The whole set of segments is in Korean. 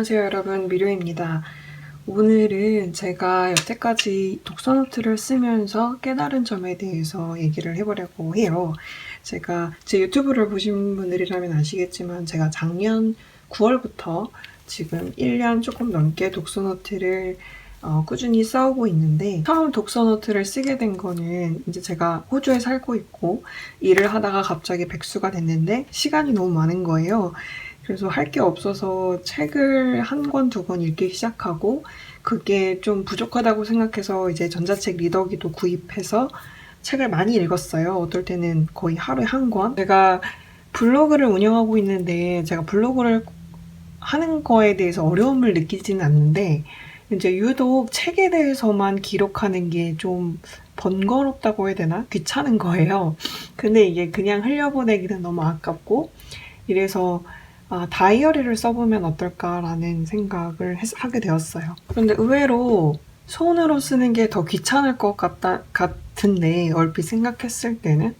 안녕하세요 여러분, 미료입니다. 오늘은 제가 여태까지 독서노트를 쓰면서 깨달은 점에 대해서 얘기를 해보려고 해요. 제가 제 유튜브를 보신 분들이라면 아시겠지만 제가 작년 9월부터 지금 1년 조금 넘게 독서노트를 꾸준히 써오고 있는데, 처음 독서노트를 쓰게 된 거는 이제 제가 호주에 살고 있고 일을 하다가 갑자기 백수가 됐는데 시간이 너무 많은 거예요. 그래서 할 게 없어서 책을 한 권, 두 권 읽기 시작하고, 그게 좀 부족하다고 생각해서 이제 전자책 리더기도 구입해서 책을 많이 읽었어요. 어떨 때는 거의 하루에 한 권. 제가 블로그를 운영하고 있는데 제가 블로그를 하는 거에 대해서 어려움을 느끼지는 않는데, 이제 유독 책에 대해서만 기록하는 게 좀 번거롭다고 해야 되나? 귀찮은 거예요. 근데 이게 그냥 흘려보내기는 너무 아깝고, 이래서 다이어리를 써보면 어떨까라는 생각을 하게 되었어요. 그런데 의외로 손으로 쓰는 게 더 귀찮을 것 같은데, 얼핏 생각했을 때는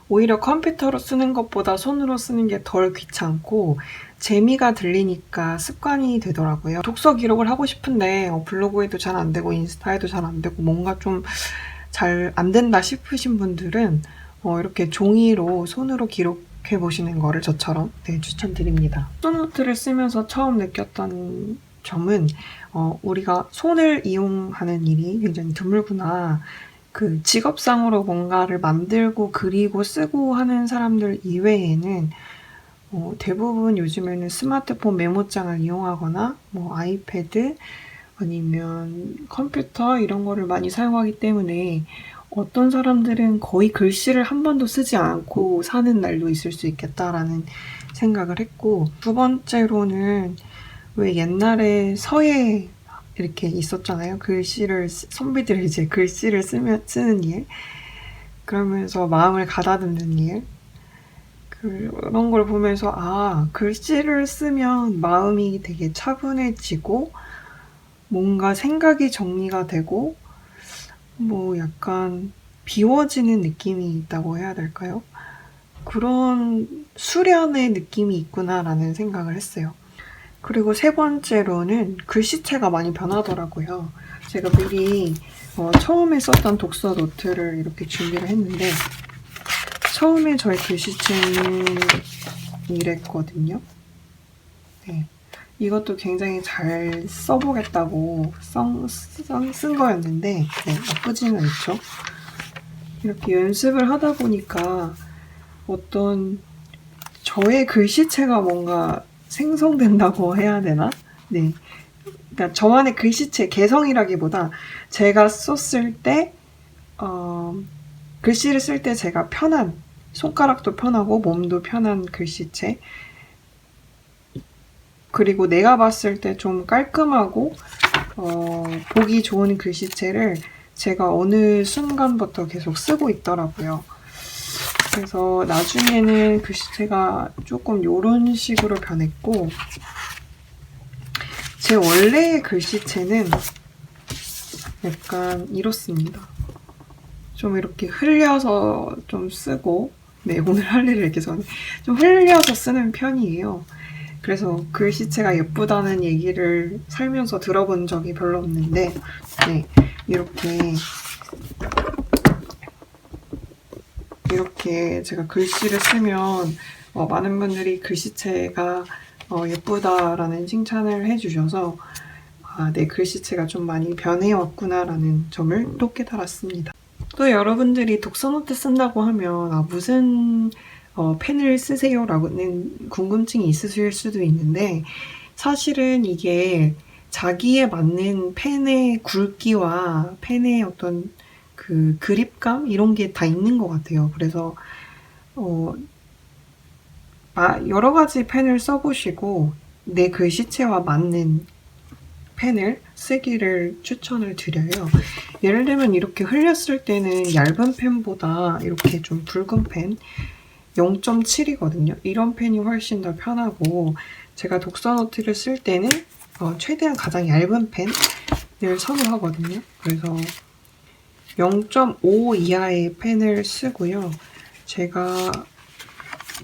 오히려 컴퓨터로 쓰는 것보다 손으로 쓰는 게 덜 귀찮고 재미가 들리니까 습관이 되더라고요. 독서 기록을 하고 싶은데 블로그에도 잘 안 되고 인스타에도 잘 안 되고 뭔가 좀 잘 안 된다 싶으신 분들은 이렇게 종이로 손으로 기록해 보시는 거를 저처럼 추천드립니다. 소노트를 쓰면서 처음 느꼈던 점은 우리가 손을 이용하는 일이 굉장히 드물구나. 그 직업상으로 뭔가를 만들고 그리고 쓰고 하는 사람들 이외에는 대부분 요즘에는 스마트폰 메모장을 이용하거나 뭐 아이패드 아니면 컴퓨터 이런 거를 많이 사용하기 때문에 어떤 사람들은 거의 글씨를 한 번도 쓰지 않고 사는 날도 있을 수 있겠다라는 생각을 했고, 두 번째로는 왜 옛날에 서예 이렇게 있었잖아요. 선비들이 이제 글씨를 쓰는 일. 그러면서 마음을 가다듬는 일. 그런 걸 보면서, 글씨를 쓰면 마음이 되게 차분해지고, 뭔가 생각이 정리가 되고, 뭐 약간 비워지는 느낌이 있다고 해야 될까요? 그런 수련의 느낌이 있구나라는 생각을 했어요. 그리고 세 번째로는 글씨체가 많이 변하더라고요. 제가 미리 처음에 썼던 독서 노트를 이렇게 준비를 했는데, 처음에 저의 글씨체는 이랬거든요. 네. 이것도 굉장히 잘 써보겠다고 쓴 거였는데, 나쁘지는 않죠. 이렇게 연습을 하다 보니까 어떤 저의 글씨체가 뭔가 생성된다고 해야 되나? 네. 그러니까 저만의 글씨체, 개성이라기보다 제가 썼을 때, 글씨를 쓸 때 제가 편한, 손가락도 편하고 몸도 편한 글씨체, 그리고 내가 봤을 때 좀 깔끔하고 보기 좋은 글씨체를 제가 어느 순간부터 계속 쓰고 있더라고요. 그래서 나중에는 글씨체가 조금 요런 식으로 변했고, 제 원래의 글씨체는 약간 이렇습니다. 좀 이렇게 흘려서 좀 쓰고, 오늘 할 일을 이렇게 좀 흘려서 쓰는 편이에요. 그래서 글씨체가 예쁘다는 얘기를 살면서 들어본 적이 별로 없는데, 이렇게 제가 글씨를 쓰면 많은 분들이 글씨체가 예쁘다라는 칭찬을 해주셔서 내 글씨체가 좀 많이 변해왔구나라는 점을 또 깨달았습니다. 또 여러분들이 독서노트 쓴다고 하면 무슨 펜을 쓰세요? 라는 궁금증이 있으실 수도 있는데, 사실은 이게 자기에 맞는 펜의 굵기와 펜의 어떤 그 그립감? 이런 게 다 있는 것 같아요. 그래서 여러 가지 펜을 써보시고 내 글씨체와 맞는 펜을 쓰기를 추천을 드려요. 예를 들면 이렇게 흘렸을 때는 얇은 펜보다 이렇게 좀 굵은 펜 0.7이거든요. 이런 펜이 훨씬 더 편하고, 제가 독서노트를 쓸 때는 최대한 가장 얇은 펜을 선호하거든요. 그래서 0.5 이하의 펜을 쓰고요. 제가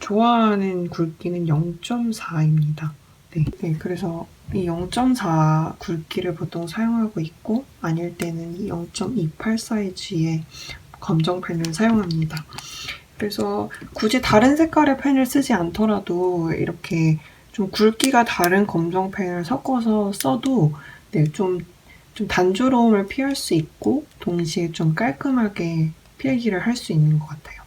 좋아하는 굵기는 0.4입니다. 네, 그래서 이 0.4 굵기를 보통 사용하고 있고 아닐 때는 이 0.28 사이즈의 검정 펜을 사용합니다. 그래서 굳이 다른 색깔의 펜을 쓰지 않더라도 이렇게 좀 굵기가 다른 검정 펜을 섞어서 써도 네, 좀 단조로움을 피할 수 있고 동시에 좀 깔끔하게 필기를 할 수 있는 것 같아요.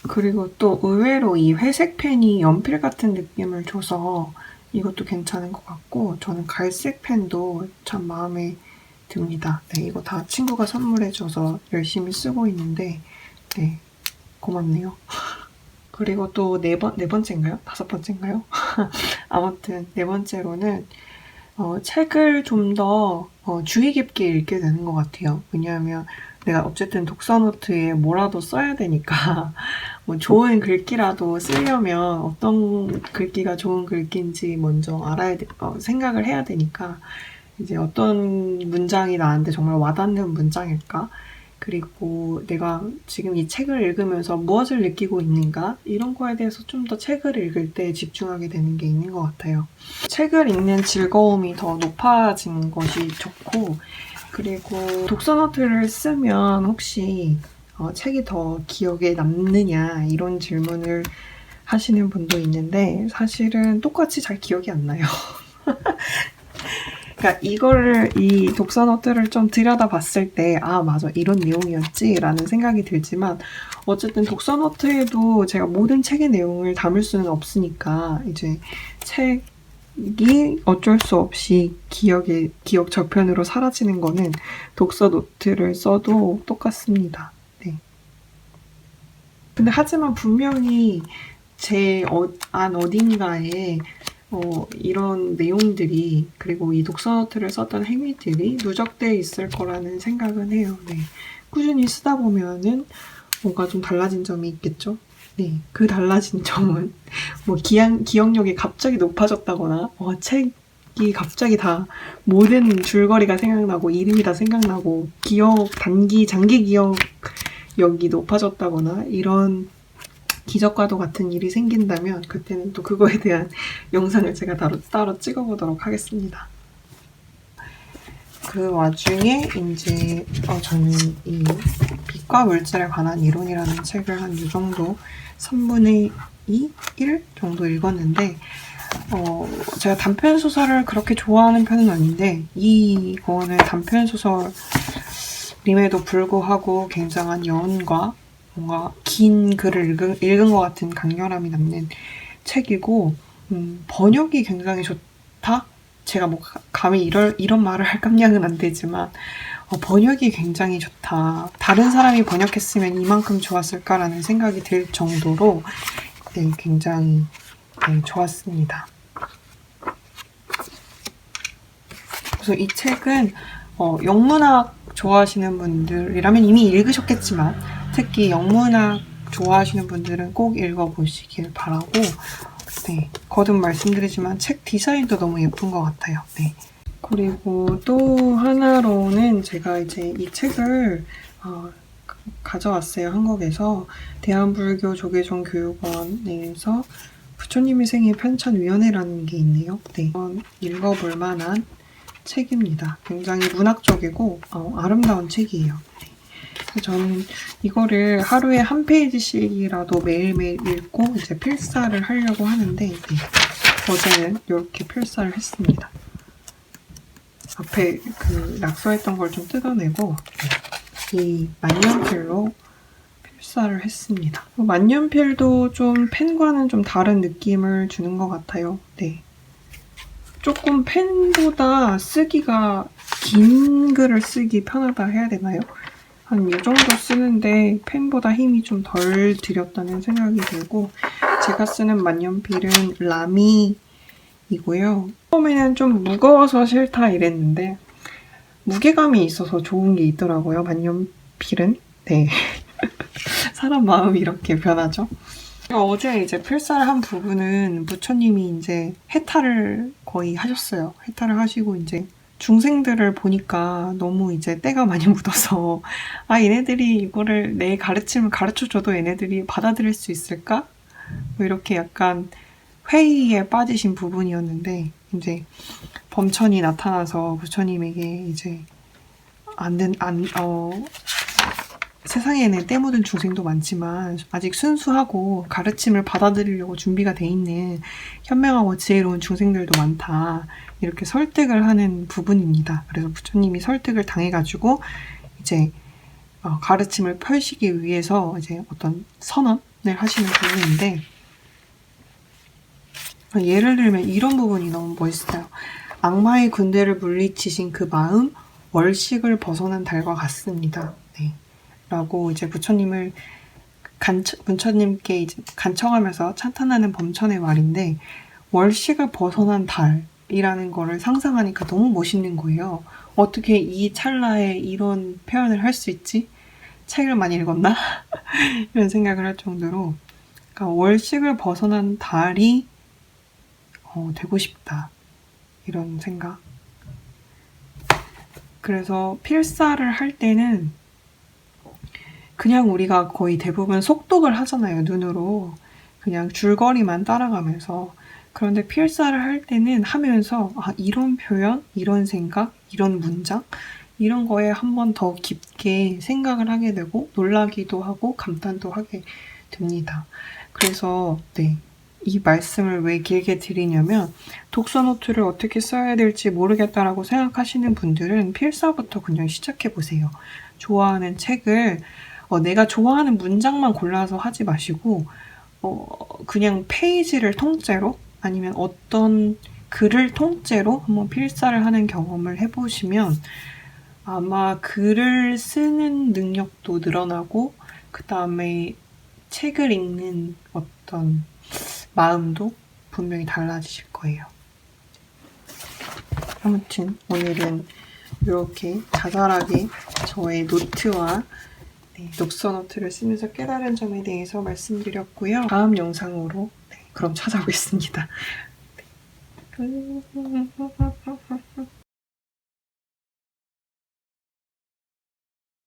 그리고 또 의외로 이 회색 펜이 연필 같은 느낌을 줘서 이것도 괜찮은 것 같고 저는 갈색 펜도 참 마음에 듭니다. 네, 이거 다 친구가 선물해줘서 열심히 쓰고 있는데 네, 고맙네요. 그리고 또 네 번째인가요? 5번째인가요? 아무튼 4번째로는 책을 좀 더 주의 깊게 읽게 되는 것 같아요. 왜냐하면 내가 어쨌든 독서 노트에 뭐라도 써야 되니까 뭐 좋은 글귀라도 쓰려면 어떤 글귀가 좋은 글귀인지 먼저 생각을 해야 되니까 이제 어떤 문장이 나한테 정말 와닿는 문장일까? 그리고 내가 지금 이 책을 읽으면서 무엇을 느끼고 있는가? 이런 거에 대해서 좀 더 책을 읽을 때 집중하게 되는 게 있는 것 같아요. 책을 읽는 즐거움이 더 높아지는 것이 좋고, 그리고 독서 노트를 쓰면 혹시 책이 더 기억에 남느냐 이런 질문을 하시는 분도 있는데 사실은 똑같이 잘 기억이 안 나요. 그러니까 이 독서 노트를 좀 들여다봤을 때, 아, 맞아, 이런 내용이었지? 라는 생각이 들지만, 어쨌든 독서 노트에도 제가 모든 책의 내용을 담을 수는 없으니까, 이제 책이 어쩔 수 없이 기억 저편으로 사라지는 거는 독서 노트를 써도 똑같습니다. 네. 근데 하지만 분명히 제 안 어딘가에 이런 내용들이 그리고 이 독서 노트를 썼던 행위들이 누적되어 있을 거라는 생각은 해요. 네. 꾸준히 쓰다 보면은 뭔가 좀 달라진 점이 있겠죠. 네. 그 달라진 점은 뭐 기억력이 갑자기 높아졌다거나 책이 갑자기 다 모든 줄거리가 생각나고 이름이 다 생각나고 장기 기억력이 높아졌다거나 이런 기적과도 같은 일이 생긴다면 그때는 또 그거에 대한 영상을 제가 따로 찍어보도록 하겠습니다. 그 와중에 이제 저는 이 빛과 물질에 관한 이론이라는 책을 한 이 정도 3분의 2, 1 정도 읽었는데 제가 단편 소설을 그렇게 좋아하는 편은 아닌데 이거는 단편 소설임에도 불구하고 굉장한 여운과 뭔가 긴 글을 읽은 것 같은 강렬함이 남는 책이고 번역이 굉장히 좋다? 제가 뭐 감히 이런 말을 할 깜냥은 안 되지만 번역이 굉장히 좋다. 다른 사람이 번역했으면 이만큼 좋았을까라는 생각이 들 정도로 네, 굉장히 좋았습니다. 그래서 이 책은 영문학 좋아하시는 분들이라면 이미 읽으셨겠지만 특히 영문학 좋아하시는 분들은 꼭 읽어보시길 바라고 네, 거듭 말씀드리지만 책 디자인도 너무 예쁜 것 같아요. 네. 그리고 또 하나로는 제가 이제 이 책을 가져왔어요. 한국에서 대한불교조계종교육원에서 부처님의 생애 편찬위원회라는 게 있네요. 네, 읽어볼 만한 책입니다. 굉장히 문학적이고 아름다운 책이에요. 네. 저는 이거를 하루에 한 페이지씩이라도 매일매일 읽고 이제 필사를 하려고 하는데 네. 어제는 이렇게 필사를 했습니다. 앞에 그 낙서했던 걸 좀 뜯어내고 이 만년필로 필사를 했습니다. 만년필도 좀 펜과는 좀 다른 느낌을 주는 것 같아요. 네. 조금 펜보다 쓰기가 긴 글을 쓰기 편하다 해야 되나요? 한 이 정도 쓰는데 펜보다 힘이 좀 덜 들였다는 생각이 들고 제가 쓰는 만년필은 라미이고요. 처음에는 좀 무거워서 싫다 이랬는데 무게감이 있어서 좋은 게 있더라고요. 만년필은. 네. 사람 마음이 이렇게 변하죠. 어제 이제 필사를 한 부분은 부처님이 이제 해탈을 거의 하셨어요. 해탈을 하시고 이제 중생들을 보니까 너무 이제 때가 많이 묻어서 얘네들이 이거를 내 가르침을 가르쳐줘도 얘네들이 받아들일 수 있을까? 뭐 이렇게 약간 회의에 빠지신 부분이었는데 이제 범천이 나타나서 부처님에게 이제 세상에는 때 묻은 중생도 많지만 아직 순수하고 가르침을 받아들이려고 준비가 돼 있는 현명하고 지혜로운 중생들도 많다. 이렇게 설득을 하는 부분입니다. 그래서 부처님이 설득을 당해가지고 이제 가르침을 펼치기 위해서 이제 어떤 선언을 하시는 부분인데, 예를 들면 이런 부분이 너무 멋있어요. 악마의 군대를 물리치신 그 마음, 월식을 벗어난 달과 같습니다. 네. 라고 이제 부처님께 이제 간청하면서 찬탄하는 범천의 말인데, 월식을 벗어난 달이라는 거를 상상하니까 너무 멋있는 거예요. 어떻게 이 찰나에 이런 표현을 할 수 있지? 책을 많이 읽었나? 이런 생각을 할 정도로, 그러니까 월식을 벗어난 달이 되고 싶다. 이런 생각. 그래서 필사를 할 때는 그냥 우리가 거의 대부분 속독을 하잖아요. 눈으로. 그냥 줄거리만 따라가면서. 그런데 필사를 할 때는 하면서 이런 표현, 이런 생각, 이런 문장 이런 거에 한 번 더 깊게 생각을 하게 되고 놀라기도 하고 감탄도 하게 됩니다. 그래서 네. 이 말씀을 왜 길게 드리냐면 독서노트를 어떻게 써야 될지 모르겠다라고 생각하시는 분들은 필사부터 그냥 시작해보세요. 좋아하는 책을 내가 좋아하는 문장만 골라서 하지 마시고 그냥 페이지를 통째로 아니면 어떤 글을 통째로 한번 필사를 하는 경험을 해보시면 아마 글을 쓰는 능력도 늘어나고 그 다음에 책을 읽는 어떤 마음도 분명히 달라지실 거예요. 아무튼 오늘은 이렇게 자잘하게 저의 노트와 독서 노트를 쓰면서 깨달은 점에 대해서 말씀드렸고요. 다음 영상으로 그럼 찾아오겠습니다.